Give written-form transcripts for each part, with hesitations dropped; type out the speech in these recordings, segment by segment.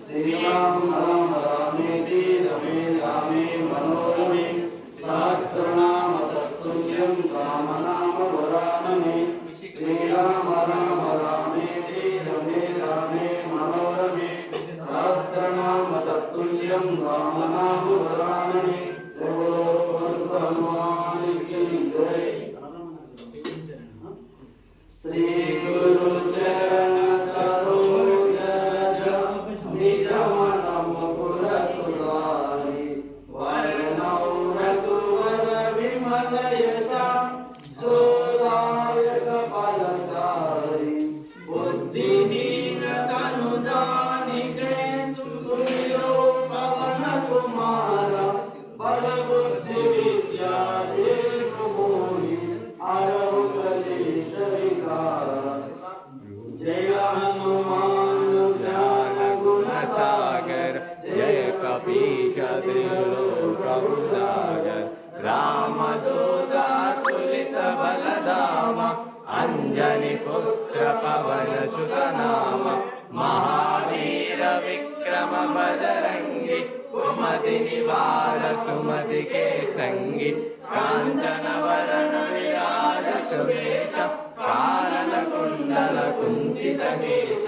श्रीराम राम रामेति रमे रामे मनोरमे सहस्रनाम तत्तुल्यं रामनाम वरानने श्रीराम राम रामेति रमे रामे मनोरमे सहस्रनाम तत्तुल्यं रामनाम वरानने। हनुमान की जय। श्री गुरु चरण सरोज रज निज मन मुकुर सुधारि वरणौ रघुवर विमल यश जोदायक फलचारि बुद्धिहीन तनु जानिके सुमिरो पवन कुमार बल बुद्धि विद्या देव मोहि हरहु कलेश विकार। जय हनुमान ज्ञान गुण सागर जय कपीश त्रिलोक उजागर रामदूत अतुलित बलधाम अंजनी पुत्र पवन सुत नाम महावीर विक्रम बजरंगी कुमति निवार सुमति के संगी कांचन वरण विराज सुवेश कानन कुंडल कुंचित केश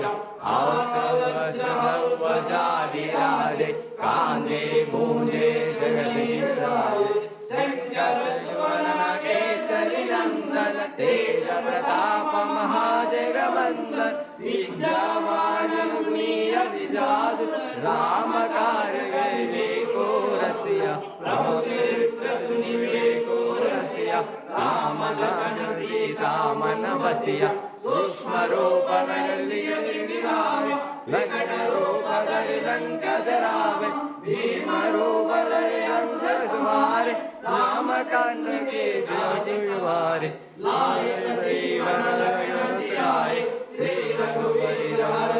ध्वजा विराजे कांधे मूंजे जगदीशाय शंकर सुवन केसरी नंदन तेज प्रताप महाजगवंदन विद्यावान गुणीय विजातु राम कार्य विवेको रसिया प्रभु चरित्र सुनिवेको रसिया राम लखन सीता मन बसिया सूक्ष्म रूप धरि दिखावे विकट रूप धरि लंक जरावे भीम रूप धरि असुर संहारे रामचंद्र के जोगिवारे लाए सजीवन लखन जियाए श्री रघुपति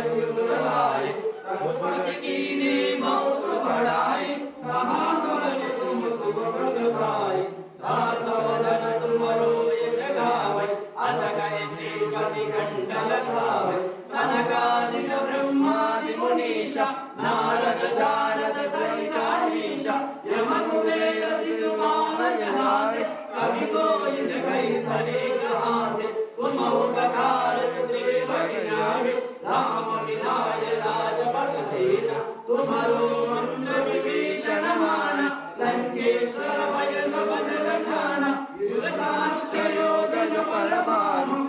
सिंधु लाए रघुपति कीन्ही बहुत बढ़ाई महाबल सुमति बड़ भाई सहस वदन तुमरो यश गावै अस कहि श्रीपति कंठ लगावै सनकादिक ब्रह्मादि मुनीषा नारद शारद सहित अहीशा यम कुबेर दिक्पाल जहारे कवि कोविद कहि सनेक हाथे तुम उपकार सुग्रीव कीन्हे राम मिलाय राजपद दीना तुम्हारो मंत्र विभीषण माना लंकेश्वर भय सब जग जाना युग सहस्र योजन पर भानु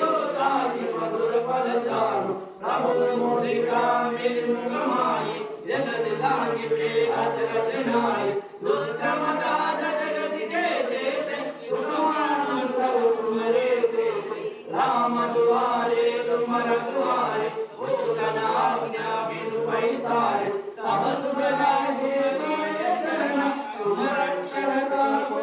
योदाहि मधुर फल जानु प्रभु मुद्रिका मेलि मुख माहि जगत लांघिते अचरज नाहि दुर्गम काज जगत के जेते सुगम प्रभु तुम्हारे तेते राम दुआरे तुम रखवारे पूतन आज्ञा बिनु पैसारे सब सुख लागे तुम्हारे शरण तुम रक्षण को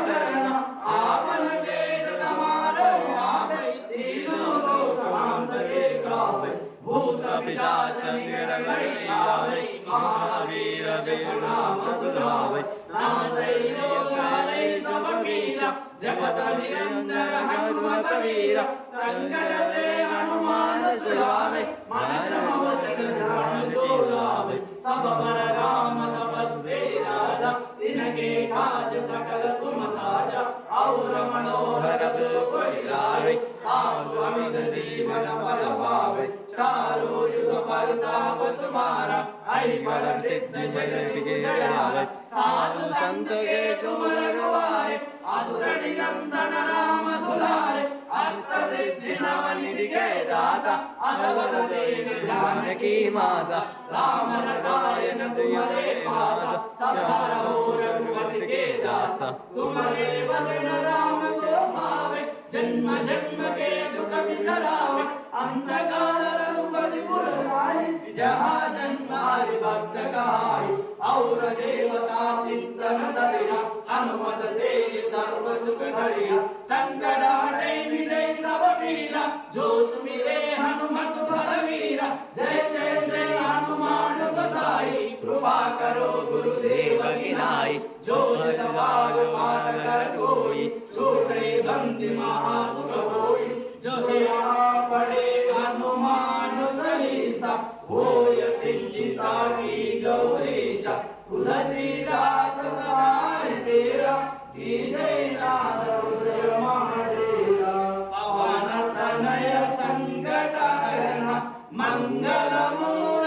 डरना आपन तेज समारो आपे तीनों लोक मांत के गावे भूत पिशाच निकट नहीं आवे महावीर जय नाम सुधावे नासै योगारे सब मीशा जगत निरंतर हनुमत वीरा संकट से हनुमान छुड़ावे मन क्रम वचन ध्यान जो लावे सब पर राम तपस्वी राजा तिनके काज सकल तुम साजा और मनोहर जो कोई लावे आसु अमित जीवन फल पावे चारों युग परताप तुम्हारा ऐ पर सिद्ध जगत विजयारे साधु संत के तुम रखवारे असुर निकंदन राम दुलारे अष्ट सिद्धि नव निधि के दाता असवर दीन जानकी माता राम रसायन तुम्हारे पास सदा रहो रघुपति के दास तुम्हारे भजन राम को भावे जन्म जन्म के दुख बिसरावे अंधकार रघुपति पुर जाई जहाँ जन्म हरि भक्त कहाई और देवता चित्तन धरिया हनुमत से सर्व सुख करिया संकट हटे मिटे सब पीरा जो सुमिरे हनुमत बलवीरा जय जय जय हनुमान गोसाई कृपा करो गुरुदेव की नाई जो शत बार पाठ कर कोई छूटे बंदी महासुख होई जो यहाँ पढ़े हनुमान चालीसा होय सिद्धि साकी गौरीश तुलसीदास सदाय चेरा की जय नाद रुद्र महादेवा पवन तनय संकट हरण मंगल मूर्ति